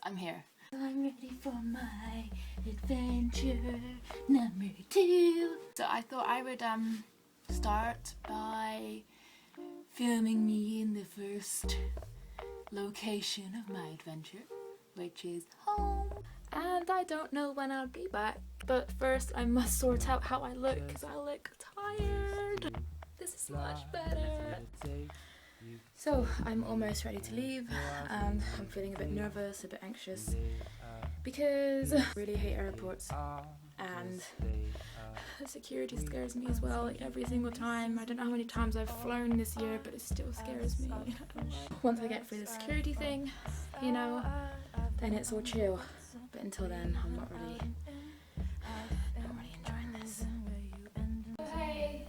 I'm here. I'm ready for my adventure number 2. So I thought I would start by filming me in the first location of my adventure, which is home. And I don't know when I'll be back, but first I must sort out how I look because I look tired. This is much better. So I'm almost ready to leave and I'm feeling a bit nervous, a bit anxious because I really hate airports and security scares me as well, like every single time. I don't know how many times I've flown this year, but it still scares me. Once I get through the security thing, you know, then it's all chill. But until then, I'm not really enjoying this. Hey,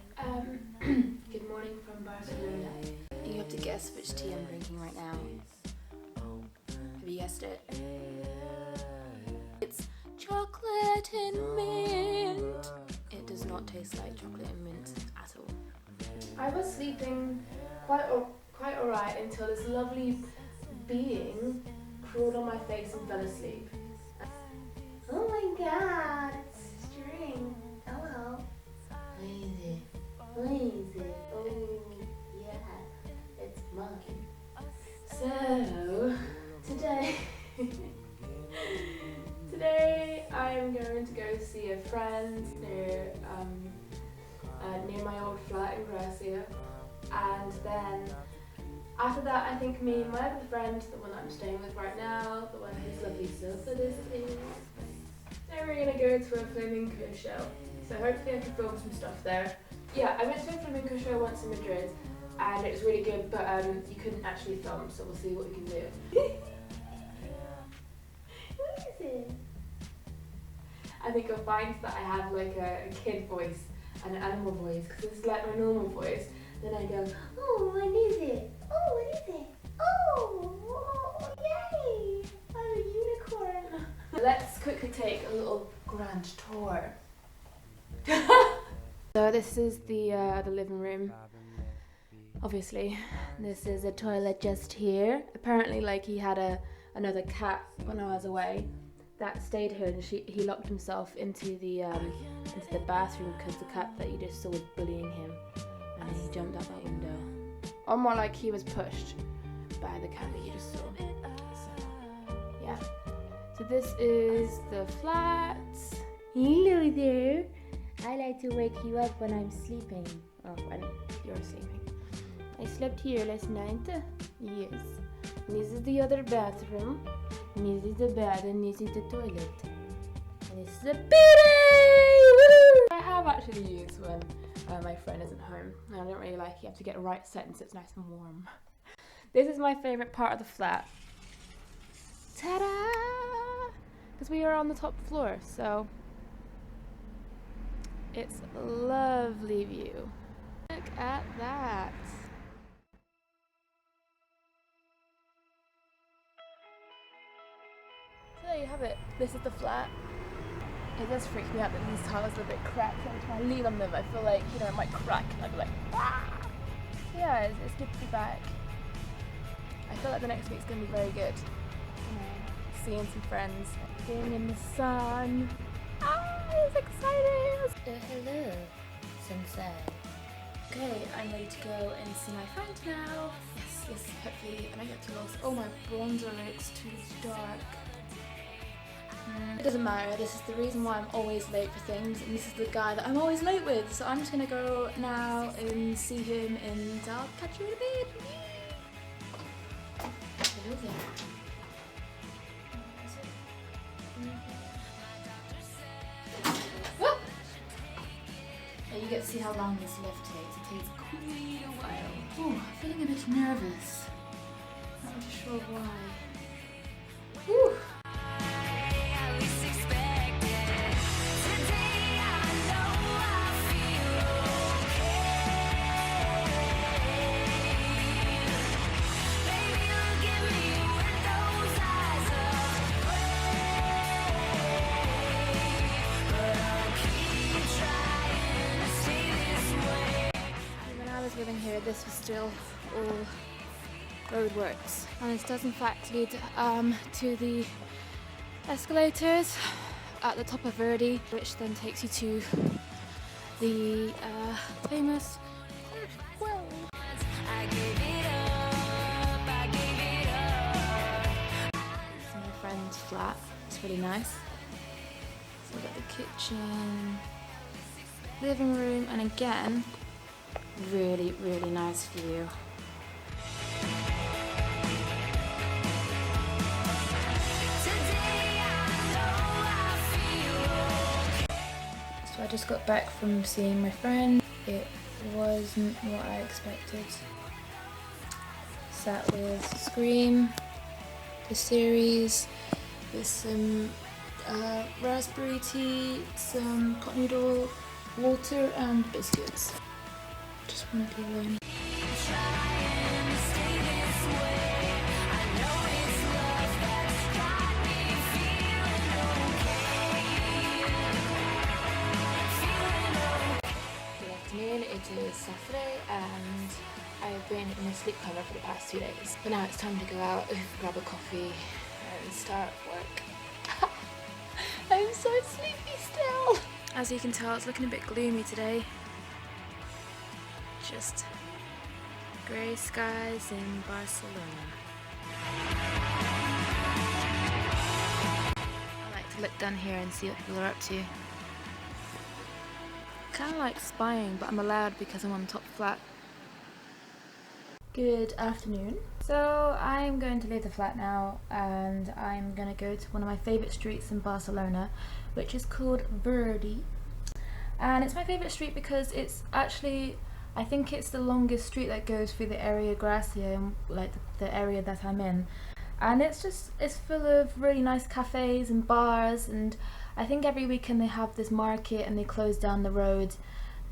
good morning from Barcelona. You have to guess which tea I'm drinking right now. Have you guessed it? It's chocolate and mint. It does not taste like chocolate and mint at all. I was sleeping quite alright until this lovely being crawled on my face and fell asleep. Oh my god, it's string. Hello. What is it? What is it? Oh yeah, it's mine. So, today I'm going to go see a friend near my old flat in Gracia, and then after that I think me and my other friend, the one that I'm staying with right now, the one whose lovely sofa this is, then we're gonna go to a flamenco show. So hopefully I can film some stuff there. Yeah, I went to a flamenco show once in Madrid and it was really good, but you couldn't actually film, so we'll see what we can do. What is it? I think you'll find that I have like a kid voice and an animal voice, because it's like my normal voice. Then I go, oh, what is it? Oh, what is it? Oh, yay! I'm a unicorn. Let's quickly take a little grand tour. So this is the living room. Obviously, this is a toilet just here. Apparently, like, he had another cat when I was away that stayed here, and he locked himself into the bathroom because the cat that you just saw was bullying him, and he jumped out that window. Or more like he was pushed by the cat that you just saw. So, yeah. So this is the flat. Hello there. I like to wake you up when I'm sleeping. Oh, when you're sleeping. I slept here last night. Yes. This is the other bathroom. And this is the bed, and this is the toilet. And this is the bidet! Woo! I have actually used when my friend isn't home. And I don't really like it. You have to get the right setting so it's nice and warm. This is my favourite part of the flat. Ta-da! Because we are on the top floor, so it's a lovely view. Look at that. So there you have it. This is the flat. It does freak me out that these tiles are a bit cracked. Every time I lean on them, I feel like, you know, it might crack and I'd be like, ah! So yeah, it's good to be back. I feel like the next week's going to be very good. You know, seeing some friends, being in the sun. Ah, it's exciting! Hello, sensei. Okay, I'm ready to go and see my friend now. Yes, hopefully I don't get too lost. Oh, my bronzer looks too dark. It doesn't matter, this is the reason why I'm always late for things, and this is the guy that I'm always late with, so I'm just gonna go now and see him, and I'll catch you in a bit. Hello there. Oh! Yeah, you get to see how long this lift takes. It takes quite a while. Oh, I'm feeling a bit nervous. Not really sure why. Whew. living here, this was still all roadworks, and this does in fact lead to the escalators at the top of Verdi, which then takes you to the famous well. This is my friend's flat. It's really nice. So we've got the kitchen, living room, and again, really, really nice view. So I just got back from seeing my friend. It wasn't what I expected. Sat with Scream, the series, with some raspberry tea, some pot noodle, water and biscuits. Just wanted to learn. It is Saturday and I've been in a sleep coma for the past 2 days. But now it's time to go out, grab a coffee and start work. I'm so sleepy still. As you can tell, it's looking a bit gloomy today. Just grey skies in Barcelona. I like to look down here and see what people are up to. Kind of like spying, but I'm allowed because I'm on the top flat. Good afternoon. So I'm going to leave the flat now and I'm going to go to one of my favourite streets in Barcelona, which is called Verdi. And it's my favourite street because it's actually, I think it's the longest street that goes through the area Gracia, like the area that I'm in. And it's full of really nice cafes and bars, and I think every weekend they have this market and they close down the road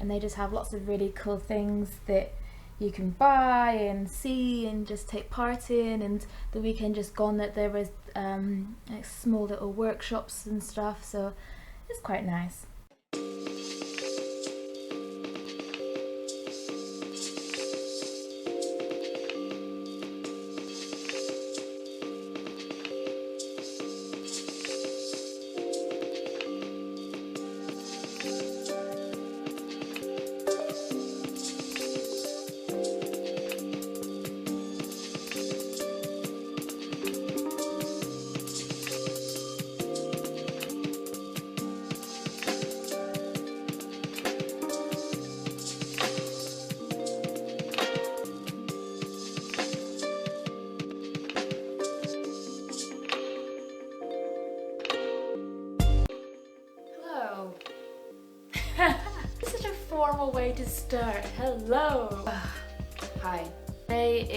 and they just have lots of really cool things that you can buy and see and just take part in. And the weekend just gone that there was like small little workshops and stuff, so it's quite nice. Such a formal way to start. Hello. Hi. Today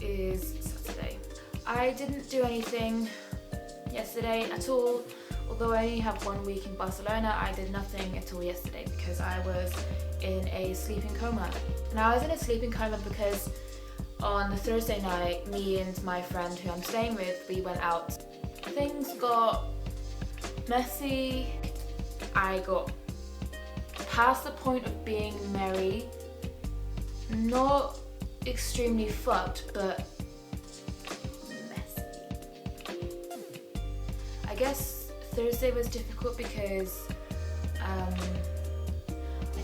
is Saturday. I didn't do anything yesterday at all. Although I only have 1 week in Barcelona, I did nothing at all yesterday because I was in a sleeping coma. And I was in a sleeping coma because on the Thursday night, me and my friend who I'm staying with, we went out. Things got messy. I got past the point of being merry, not extremely fucked, but messy. I guess Thursday was difficult because I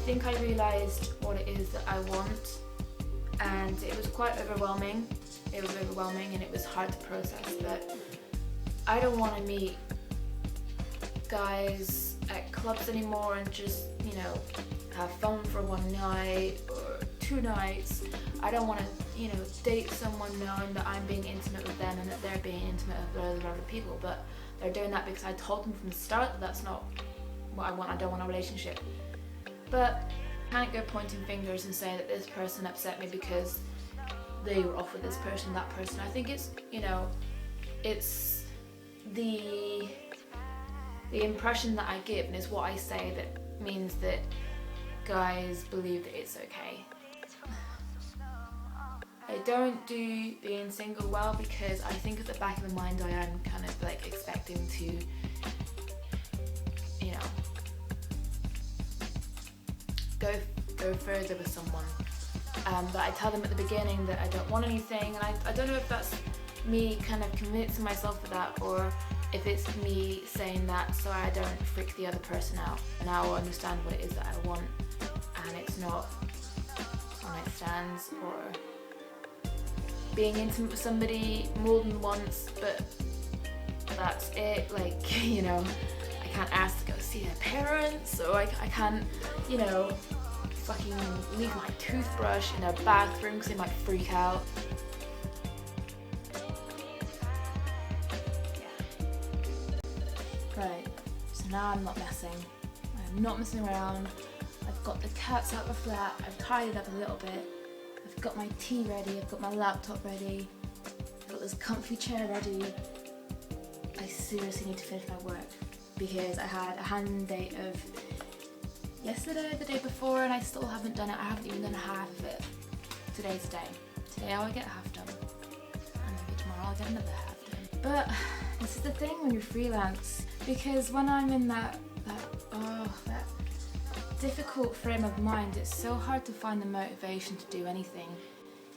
think I realised what it is that I want, and it was quite overwhelming. It was overwhelming and it was hard to process, but I don't want to meet guys at clubs anymore and just, you know, have fun for 1 night or 2 nights. I don't want to, you know, date someone knowing that I'm being intimate with them and that they're being intimate with loads of other people, but they're doing that because I told them from the start that that's not what I want. I don't want a relationship. But I can't go pointing fingers and say that this person upset me because they were off with this person, that person. I think it's, you know, it's the impression that I give and it's what I say that means that guys believe that it's okay. I don't do being single well because I think at the back of the mind I am kind of like expecting to, you know, go further with someone. But I tell them at the beginning that I don't want anything, and I don't know if that's me kind of convincing myself of that, or if it's me saying that so I don't freak the other person out, and I will understand what it is that I want, and it's not one-night stands or being intimate with somebody more than once, but that's it. Like, you know, I can't ask to go see their parents, or I can't, you know, fucking leave my toothbrush in their bathroom because they might freak out. Right, so now I'm not messing. I'm not messing around. I've got the cats out of the flat. I've tidied up a little bit. I've got my tea ready. I've got my laptop ready. I've got this comfy chair ready. I seriously need to finish my work because I had a hand date of yesterday, the day before, and I still haven't done it. I haven't even done half of it. Today's the day. Today I'll get half done. And maybe tomorrow I'll get another half done. But this is the thing when you're freelance, because when I'm in that difficult frame of mind, it's so hard to find the motivation to do anything,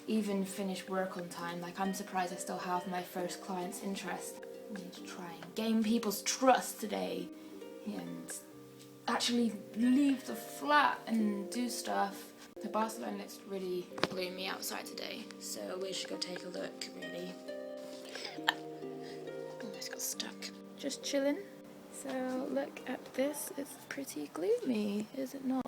even finish work on time. Like, I'm surprised I still have my first client's interest. I need to try and gain people's trust today and actually leave the flat and do stuff. The Barcelona looks really gloomy outside today, so we should go take a look, really. Almost got stuck. Just chilling. So look at this, it's pretty gloomy, is it not?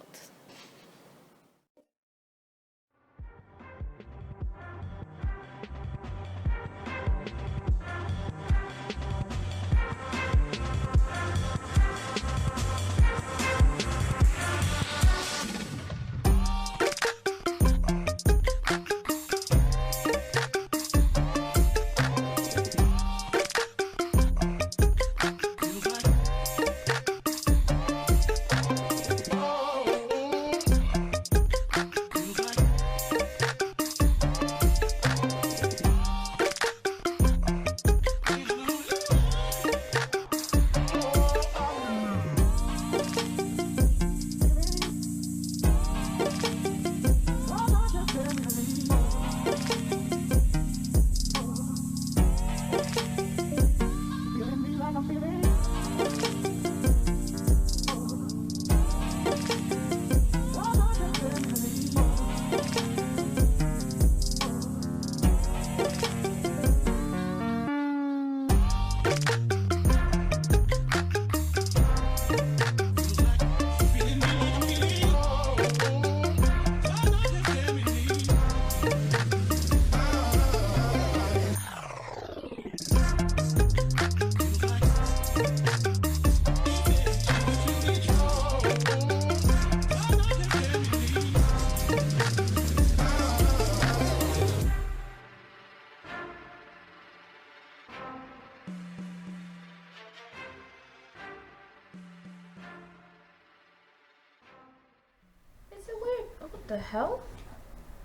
What the hell?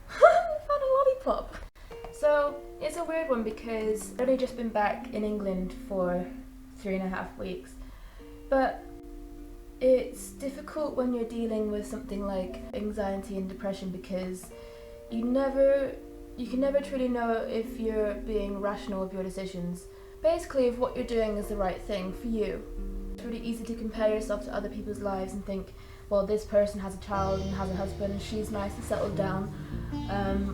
I found a lollipop! So, it's a weird one because I've only just been back in England for 3.5 weeks. But it's difficult when you're dealing with something like anxiety and depression because you can never truly know if you're being rational with your decisions. Basically, if what you're doing is the right thing for you. It's really easy to compare yourself to other people's lives and think, well, this person has a child and has a husband and she's nice and settled down,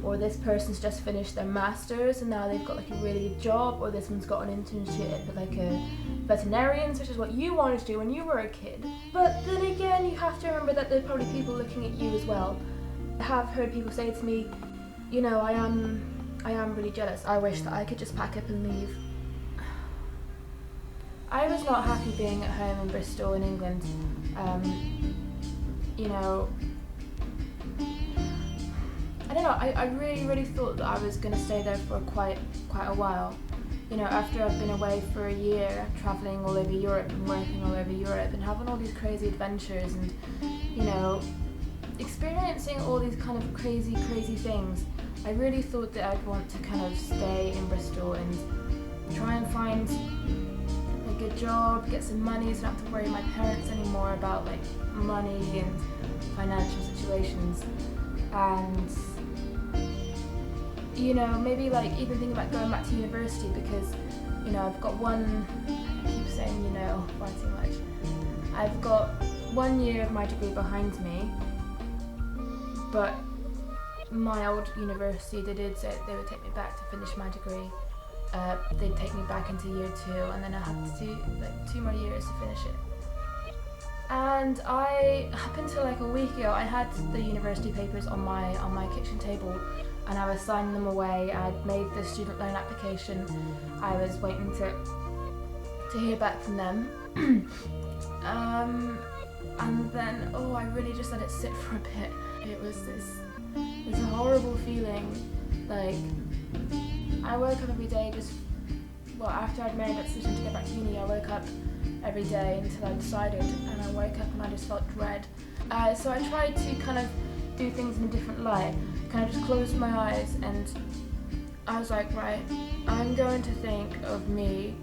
or this person's just finished their masters and now they've got like a really good job, or this one's got an internship at like a veterinarian's, which is what you wanted to do when you were a kid. But then again, you have to remember that there's probably people looking at you as well. I have heard people say to me, you know, I am really jealous. I wish that I could just pack up and leave. I was not happy being at home in Bristol in England. You know, I don't know, I really thought that I was going to stay there for quite a while. You know, after I've been away for a year, travelling all over Europe and working all over Europe and having all these crazy adventures and, you know, experiencing all these kind of crazy things, I really thought that I'd want to kind of stay in Bristol and try and find a good job, get some money so I don't have to worry my parents anymore about like money and financial situations. And you know, maybe like even thinking about going back to university, because, you know, I've got one, I keep saying, you know, far too much. I've got 1 year of my degree behind me, but my old university, they did say they would take me back to finish my degree. They'd take me back into year 2, and then I had to do like 2 more years to finish it. And up until like a week ago, I had the university papers on my kitchen table, and I was signing them away. I'd made the student loan application. I was waiting to hear back from them. And then, I really just let it sit for a bit. It was this horrible feeling. Like, I woke up every day after I'd made that decision to go back to uni, I woke up every day until I decided, and I woke up and I just felt dread. So I tried to kind of do things in a different light. Kind of just closed my eyes, and I was like, right, I'm going to think of me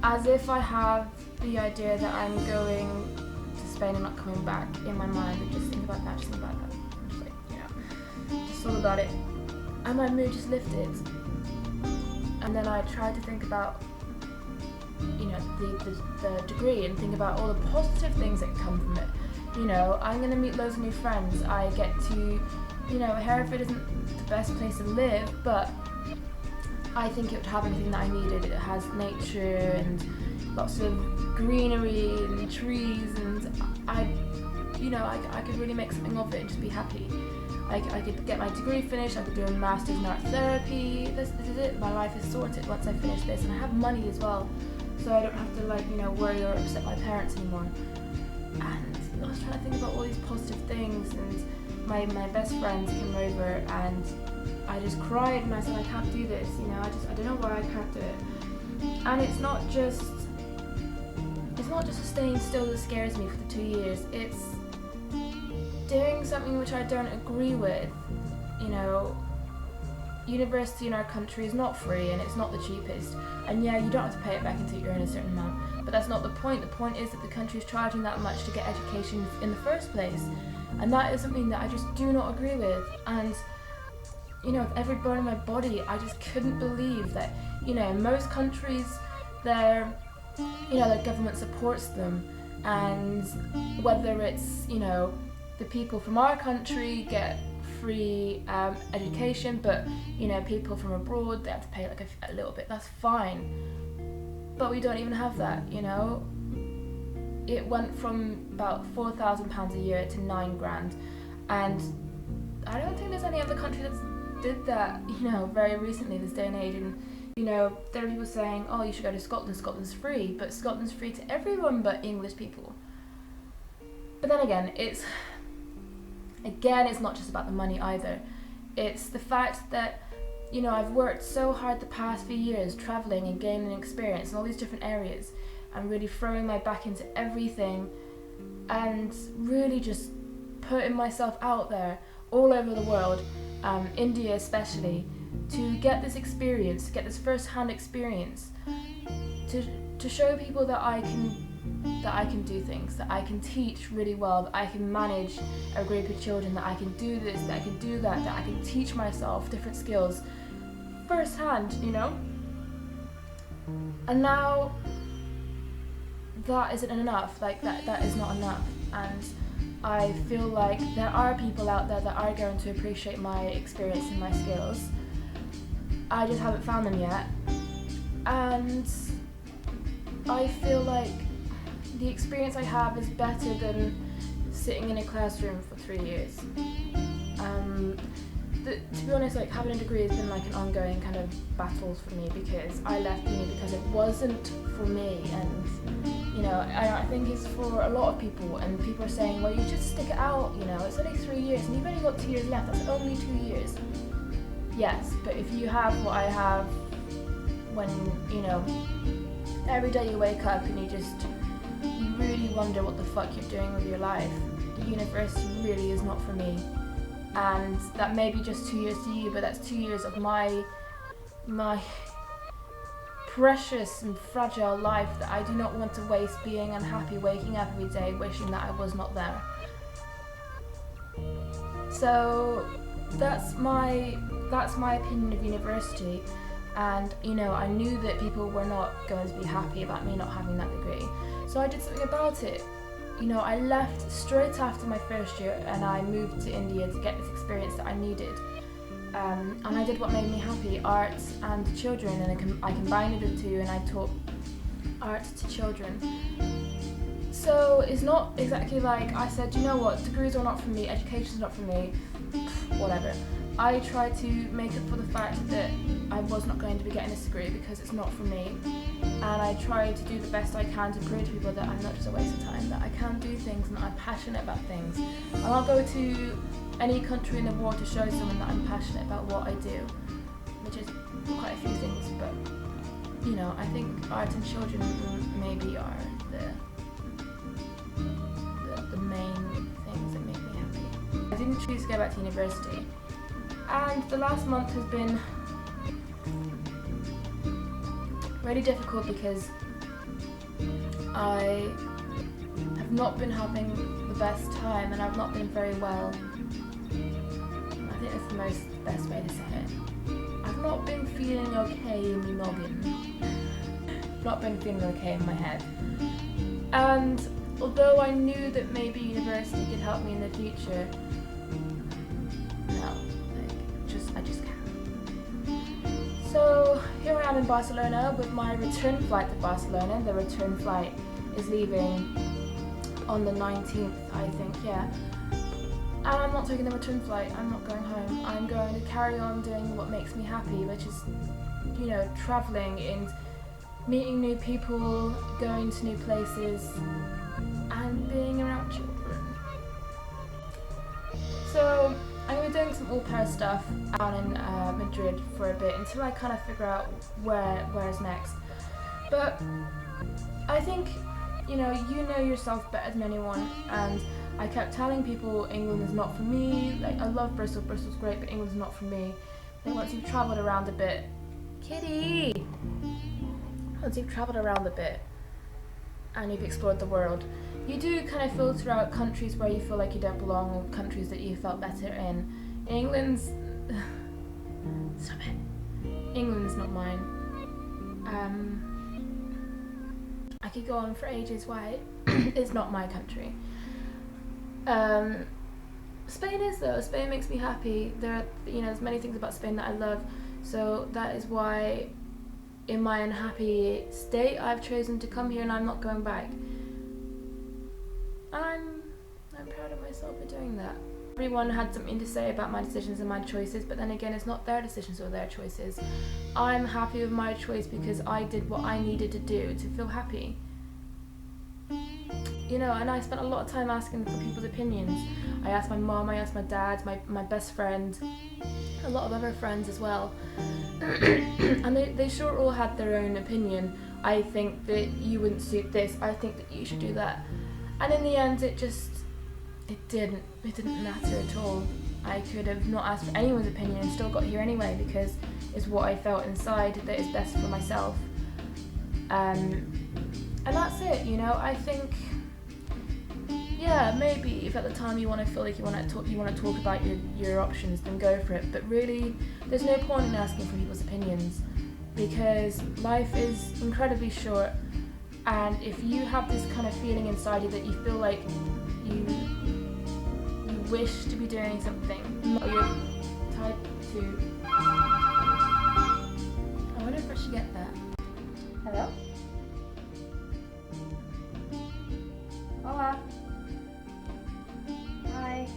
as if I have the idea that I'm going to Spain and not coming back in my mind, and just think about that, just think about that. I'm just like, just thought about it. And my mood just lifted. And then I tried to think about, the degree, and think about all the positive things that come from it. I'm going to meet loads of new friends. I get to, Hereford isn't the best place to live, but I think it would have everything that I needed. It has nature and lots of greenery and trees, and I could really make something of it and just be happy. I could get my degree finished, I could do a master's in art therapy. This is it, my life is sorted once I finish this, and I have money as well, so I don't have to worry or upset my parents anymore. And I was trying to think about all these positive things, and my best friends came over, and I just cried, and I said, I can't do this, I don't know why I can't do it. And it's not just staying still that scares me for the 2 years, it's doing something which I don't agree with. University in our country is not free, and it's not the cheapest. And yeah, you don't have to pay it back until you earn a certain amount, but that's not the point. The point is that the country is charging that much to get education in the first place, and that is something that I just do not agree with. And with every bone in my body, I just couldn't believe that in most countries their government supports them, and whether it's the people from our country get free education, but people from abroad, they have to pay like a little bit. That's fine, but we don't even have that. It went from about £4,000 a year to £9,000, and I don't think there's any other country that's did that very recently, this day and age. And there are people saying, oh, you should go to Scotland, Scotland's free, but Scotland's free to everyone but English people. But then again, it's not just about the money either. It's the fact that, I've worked so hard the past few years, travelling and gaining experience in all these different areas, and really throwing my back into everything, and really just putting myself out there all over the world, India especially, to get this experience, to get this first-hand experience, to show people that I can do things, that I can teach really well, that I can manage a group of children, that I can do this, that I can do that I can teach myself different skills firsthand, And now that isn't enough, that is not enough, and I feel like there are people out there that are going to appreciate my experience and my skills. I just haven't found them yet, and I feel like the experience I have is better than sitting in a classroom for 3 years. To be honest, having a degree has been an ongoing kind of battle for me, because I left uni because it wasn't for me, and I think it's for a lot of people, and people are saying, well, you just stick it out, it's only 3 years, and you've only got 2 years left, that's only 2 years. Yes, but if you have what I have, when, every day you wake up and you really wonder what the fuck you're doing with your life, university really is not for me. And that may be just 2 years to you, but that's 2 years of my precious and fragile life that I do not want to waste being unhappy, waking up every day wishing that I was not there. So that's my opinion of university. And you know, I knew that people were not going to be happy about me not having that degree, so I did something about it. You know, I left straight after my first year and I moved to India to get this experience that I needed. And I did what made me happy, art and children, and I combined the two, and I taught art to children. So it's not exactly like I said, you know what, degrees are not for me, education's not for me, whatever. I tried to make up for the fact that I was not going to be getting this degree because it's not for me, and I tried to do the best I can to prove to people that I'm not just a waste of time, that I can do things and that I'm passionate about things. And I'll go to any country in the world to show someone that I'm passionate about what I do, which is quite a few things, but you know, I think art and children maybe are the main things that make me happy. I didn't choose to go back to university. And the last month has been really difficult because I have not been having the best time and I've not been very well. I think that's the best way to say it. I've not been feeling okay in my noggin. I've not been feeling okay in my head. And although I knew that maybe university could help me in the future, no. I just can't. So here I am in Barcelona with my return flight to Barcelona. The return flight is leaving on the 19th, I think, yeah. And I'm not taking the return flight, I'm not going home. I'm going to carry on doing what makes me happy, which is, you know, travelling and meeting new people, going to new places, and being around children. So I'm going to be doing some au pair stuff out in Madrid for a bit until I kind of figure out where's next. But I think, you know yourself better than anyone, and I kept telling people England is not for me. Like, I love Bristol, Bristol's great, but England's not for me. I think once you've travelled around a bit, once you've travelled around a bit and you've explored the world, you do kind of filter out countries where you feel like you don't belong, or countries that you felt better in. England's stop it. England's not mine. I could go on for ages why it's not my country. Spain is though. Spain makes me happy. There's many things about Spain that I love. So that is why, in my unhappy state, I've chosen to come here and I'm not going back. I'm proud of myself for doing that. Everyone had something to say about my decisions and my choices, but then again, it's not their decisions or their choices. I'm happy with my choice because I did what I needed to do to feel happy. You know, and I spent a lot of time asking for people's opinions. I asked my mom, I asked my dad, my best friend, a lot of other friends as well. And they sure all had their own opinion. I think that you wouldn't suit this, I think that you should do that. And in the end, it didn't matter at all. I could have not asked for anyone's opinion and still got here anyway, because it's what I felt inside that is best for myself. And that's it, you know. I think, yeah, maybe if at the time you want to feel like you want to talk about your options, then go for it. But really, there's no point in asking for people's opinions, because life is incredibly short. And if you have this kind of feeling inside you that you feel like you wish to be doing something, or you're tied to... I wonder if I should get that. Hello? Hola. Hi.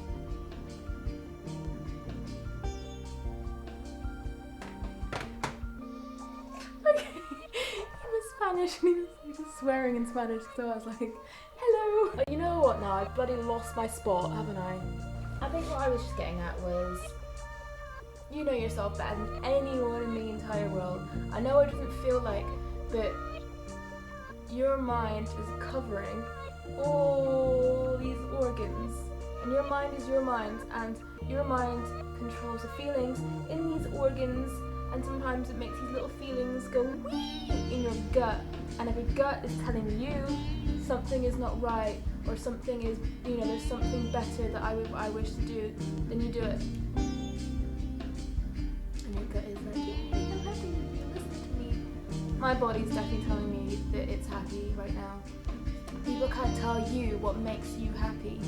Okay. He was Spanish and he was swearing in Spanish, so I was like, hello. But you know what now? I've bloody lost my spot, haven't I? I think what I was just getting at was, you know yourself better than anyone in the entire world. I know it doesn't feel like, but your mind is covering all these organs, and your mind is your mind, and your mind controls the feelings in these organs, and sometimes it makes these little feelings go wee in your gut, and if your gut is telling you something is not right, or something is, there's something better that I wish to do, then you do it. My body's definitely telling me that it's happy right now. People can't tell you what makes you happy.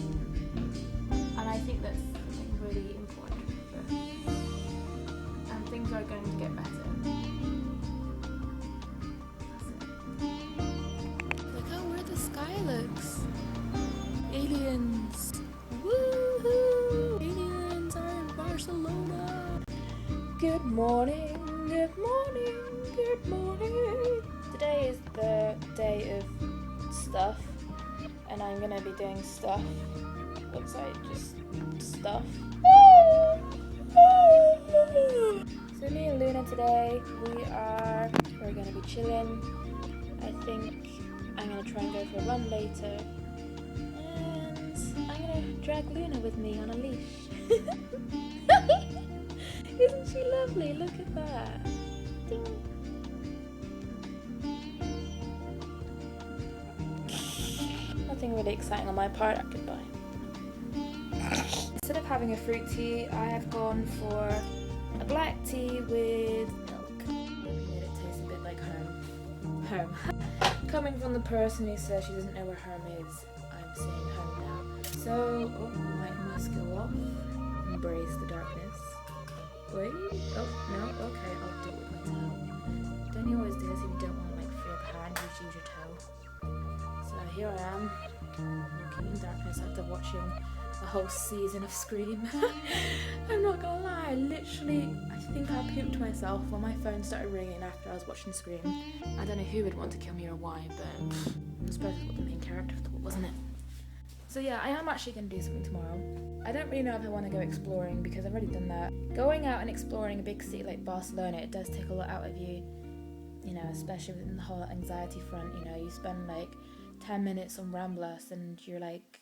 And I think that's something really important. And things are going to get better. Look how weird the sky looks. Aliens. Woohoo! Aliens are in Barcelona. Good morning, good morning, good morning. Today is the day of stuff, and I'm gonna be doing stuff. Looks like just stuff. So me and Luna today, we're gonna be chilling. I think I'm gonna try and go for a run later, and I'm gonna drag Luna with me on a leash. Isn't she lovely? Look at that. Ding. Nothing really exciting on my part. Goodbye. Instead of having a fruit tea, I have gone for a black tea with milk. Made it taste a bit like home. Coming from the person who says she doesn't know where home is, I'm saying home now. So, light must go off. Embrace the darkness. Wait. Oh, no. Okay, I'll do it with my toe. Don't you always do this if you don't want to free up hand, you use your toe. So here I am, walking in darkness after watching a whole season of Scream. I'm not gonna lie, I think I pooped myself when my phone started ringing after I was watching Scream. I don't know who would want to kill me or why, but I suppose it's what the main character thought, wasn't it? So yeah, I am actually going to do something tomorrow. I don't really know if I want to go exploring because I've already done that. Going out and exploring a big city like Barcelona, it does take a lot out of you, you know, especially within the whole anxiety front. You know, you spend like 10 minutes on Ramblas and you're like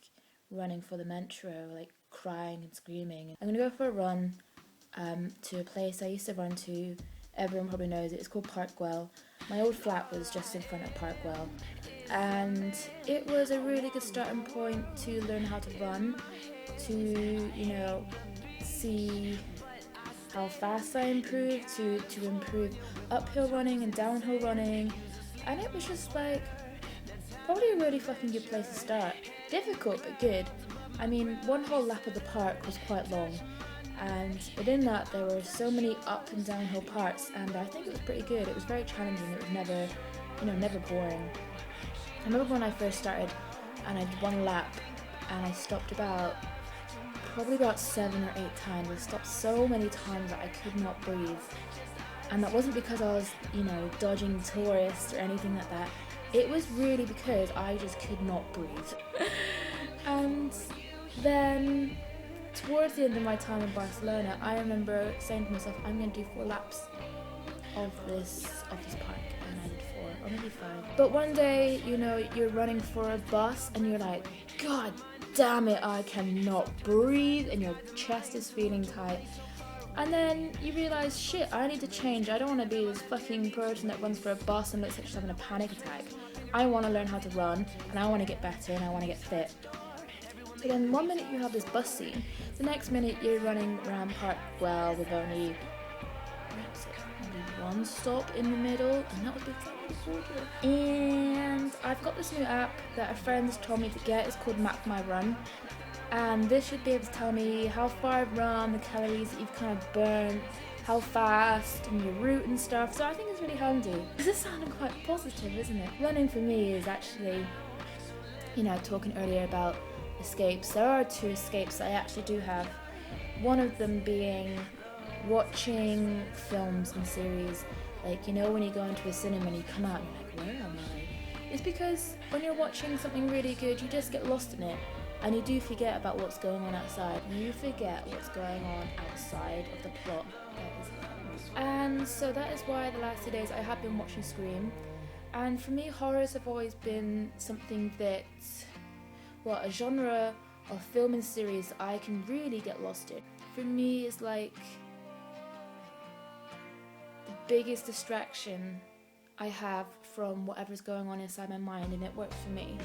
running for the metro, like crying and screaming. I'm going to go for a run to a place I used to run to. Everyone probably knows it. It's called Parkwell. My old flat was just in front of Parkwell. And it was a really good starting point to learn how to run, to, you know, see how fast I improved, to improve uphill running and downhill running. And it was just like, probably a really fucking good place to start. Difficult, but good. I mean, one whole lap of the park was quite long. And within that, there were so many up and downhill parts, and I think it was pretty good. It was very challenging. It was never boring. I remember when I first started, and I did one lap, and I stopped probably about 7 or 8 times. I stopped so many times that I could not breathe. And that wasn't because I was, you know, dodging tourists or anything like that. It was really because I just could not breathe. And then towards the end of my time in Barcelona, I remember saying to myself, I'm going to do 4 laps of this park, and I did 4 or maybe 5. But one day, you know, you're running for a bus and you're like, God damn it, I cannot breathe, and your chest is feeling tight. And then you realise, shit, I need to change. I don't want to be this fucking person that runs for a bus and looks like she's having a panic attack. I want to learn how to run, and I want to get better, and I want to get fit. So then one minute you have this bus scene, the next minute you're running around Parkwell with only one stop in the middle, and that would be the And I've got this new app that a friend's told me to get. It's called Map My Run, and this should be able to tell me how far I've run, the calories that you've kind of burnt, how fast, and your route and stuff. So I think it's really handy. This is sounding quite positive, isn't it? Running for me is actually, you know, talking earlier about escapes. There are 2 escapes that I actually do have. One of them being watching films and series. Like, you know, when you go into a cinema and you come out and you're like, where am I? It's because when you're watching something really good, you just get lost in it. And you do forget about what's going on outside. You forget what's going on outside of the plot. And so that is why the last 2 days I have been watching Scream. And for me, horrors have always been something that, well, a genre of film and series I can really get lost in. For me, it's like the biggest distraction I have from whatever's going on inside my mind, and it works for me.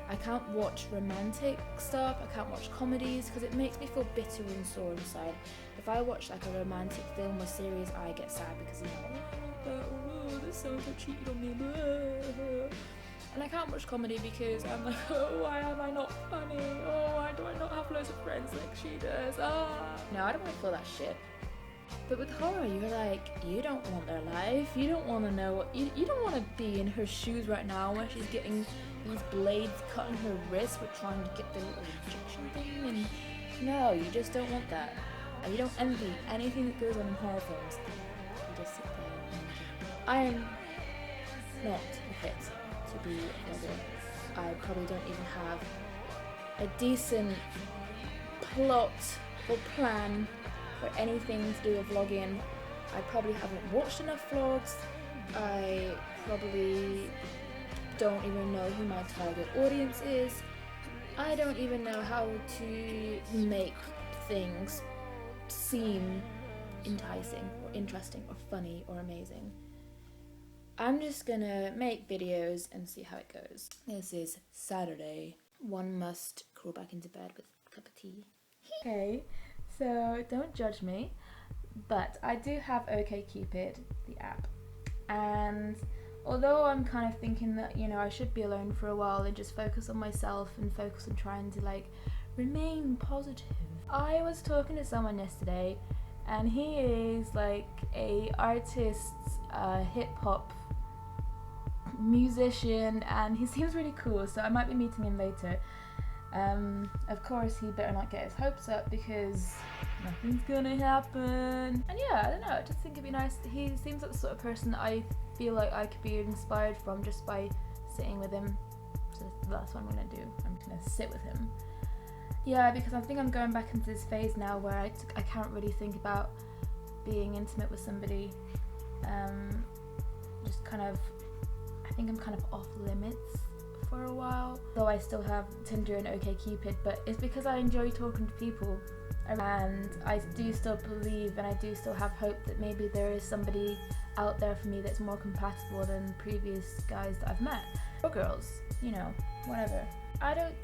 I can't watch romantic stuff, I can't watch comedies because it makes me feel bitter and sore inside. If I watch like a romantic film or series, I get sad because this so-and-so cheated on me. And I can't watch comedy because I'm like, oh, why am I not funny? Oh, why do I not have loads of friends like she does? No, I don't want to feel that shit. But with horror, you're like, you don't want their life. You don't want to know what you don't want to be in her shoes right now where she's getting these blades cutting her wrist. We're trying to get the little injection thing, and no, you just don't want that. And you don't envy anything that goes on in horror films. You just sit there and I am not fit to be a vlogger. I probably don't even have a decent plot or plan for anything to do with vlogging. I probably haven't watched enough vlogs. I probably don't even know who my target audience is. I don't even know how to make things seem enticing or interesting or funny or amazing. I'm just gonna make videos and see how it goes. This is Saturday. One must crawl back into bed with a cup of tea. Okay, so don't judge me, but I do have OkCupid, the app, and although I'm kind of thinking that, you know, I should be alone for a while and just focus on myself and focus on trying to like remain positive. I was talking to someone yesterday and he is like a artist, hip hop musician, and he seems really cool, so I might be meeting him later. Of course he better not get his hopes up because nothing's gonna happen. And yeah, I don't know, I just think it'd be nice. He seems like the sort of person that I feel like I could be inspired from just by sitting with him. So that's what I'm gonna do. I'm gonna sit with him. Yeah, because I think I'm going back into this phase now where I can't really think about being intimate with somebody. Just kind of, I think I'm kind of off limits for a while. Though I still have Tinder and OkCupid, but it's because I enjoy talking to people. And I do still believe and I do still have hope that maybe there is somebody out there for me that's more compatible than previous guys that I've met. Or girls, you know, whatever. I don't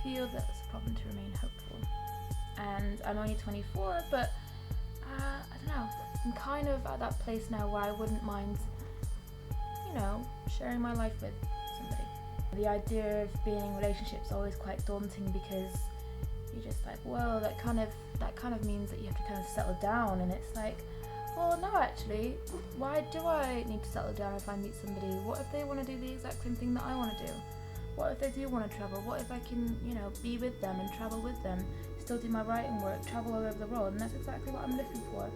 feel that it's a problem to remain hopeful. And I'm only 24, but I don't know. I'm kind of at that place now where I wouldn't mind, you know, sharing my life with somebody. The idea of being in relationships is always quite daunting because you're just like, whoa, that kind of means that you have to kind of settle down, and it's like, well, no, actually, why do I need to settle down if I meet somebody? What if they want to do the exact same thing that I want to do? What if they do want to travel? What if I can, you know, be with them and travel with them, still do my writing work, travel all over the world? And that's exactly what I'm looking for.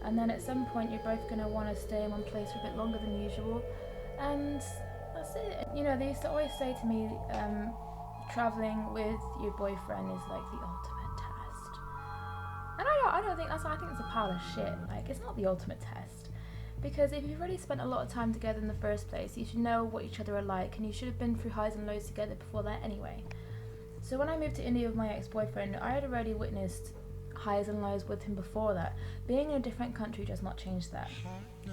And then at some point you're both going to want to stay in one place for a bit longer than usual, and that's it. You know, they used to always say to me, traveling with your boyfriend is like the ultimate test. And I don't think that's, I think it's a pile of shit. Like, it's not the ultimate test. Because if you've already spent a lot of time together in the first place, you should know what each other are like, and you should have been through highs and lows together before that anyway. So when I moved to India with my ex-boyfriend, I had already witnessed highs and lows with him before that. Being in a different country does not change that.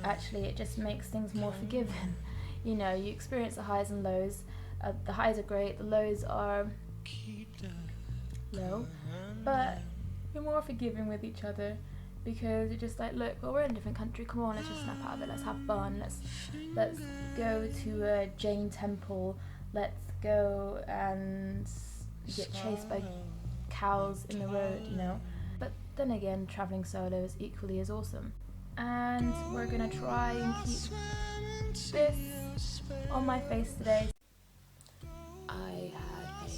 Actually, it just makes things more forgiving. You know, you experience the highs and lows. The highs are great, the lows are low, but you're more forgiving with each other because you're just like, look, well, we're in a different country, come on, let's just snap out of it, let's have fun, let's go to a Jain temple, let's go and get chased by cows in the road, you know. But then again, travelling solo is equally as awesome. And we're gonna try and keep this on my face today. I had a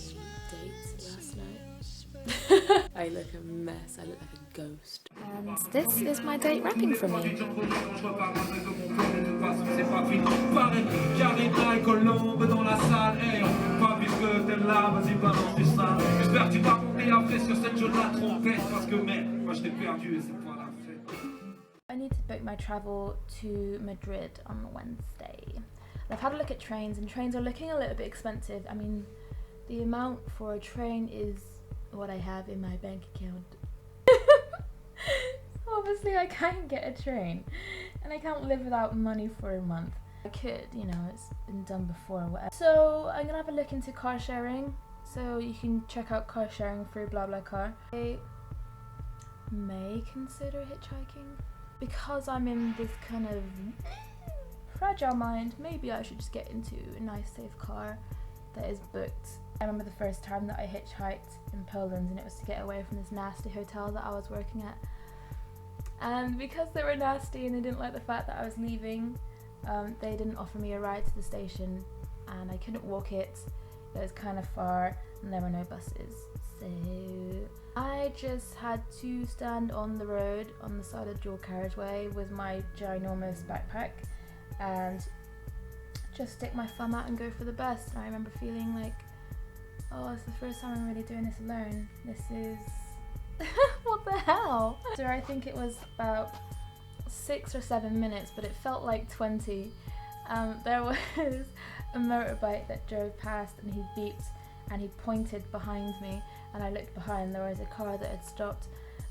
date last night. I look a mess, I look like a ghost. And this is my date rapping for me. I need to book my travel to Madrid on Wednesday. I've had a look at trains, and trains are looking a little bit expensive. I mean, the amount for a train is what I have in my bank account. Obviously I can't get a train, and I can't live without money for a month. I could, you know, it's been done before or whatever. So I'm gonna have a look into car sharing. So you can check out car sharing through BlaBlaCar. I may consider hitchhiking. Because I'm in this kind of fragile mind, maybe I should just get into a nice safe car that is booked. I remember the first time that I hitchhiked in Poland, and it was to get away from this nasty hotel that I was working at. And because they were nasty and they didn't like the fact that I was leaving, they didn't offer me a ride to the station, and I couldn't walk it. It was kind of far and there were no buses. So I just had to stand on the road on the side of the dual carriageway with my ginormous backpack and just stick my thumb out and go for the best. And I remember feeling like, oh, it's the first time I'm really doing this alone. This is what the hell? So I think it was about 6 or 7 minutes, but it felt like 20. There was a motorbike that drove past, and he beeped and he pointed behind me, and I looked behind. There was a car that had stopped,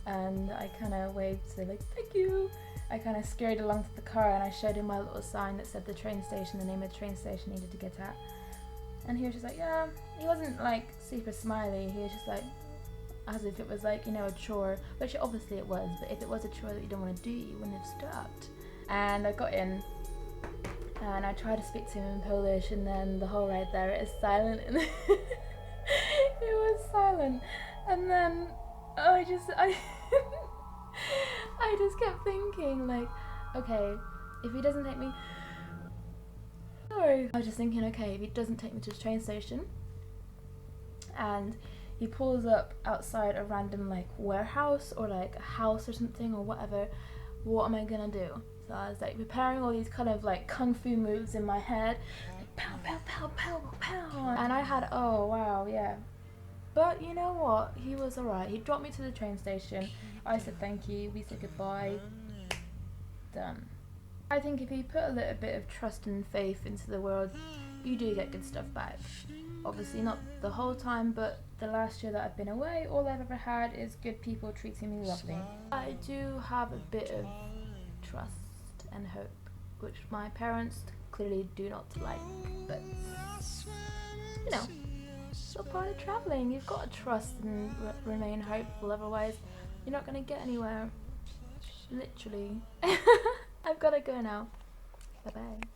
and I kind of waved to say like, thank you. I kind of scurried along to the car, and I showed him my little sign that said the train station, the name of the train station I needed to get at. And he was just like, yeah. He wasn't like super smiley. He was just like, as if it was like, you know, a chore, which obviously it was, but if it was a chore that you don't want to do, you wouldn't have stopped. And I got in and I tried to speak to him in Polish, and then the whole ride there it is silent, and it was silent. And then I just kept thinking like, okay, if he doesn't take me, sorry, I was just thinking, okay, if he doesn't take me to the train station and he pulls up outside a random like warehouse or like a house or something or whatever, what am I gonna do? So I was like preparing all these kind of like kung fu moves in my head, like pow pow pow pow pow, and I had, oh wow, yeah. But you know what, he was alright. He dropped me to the train station, I said thank you, we said goodbye, done. I think if you put a little bit of trust and faith into the world, you do get good stuff back. Obviously not the whole time, but the last year that I've been away, all I've ever had is good people treating me lovely. I do have a bit of trust and hope, which my parents clearly do not like, but you know, it's still part of travelling. You've got to trust and remain hopeful, otherwise you're not going to get anywhere. Literally. I've got to go now. Bye bye.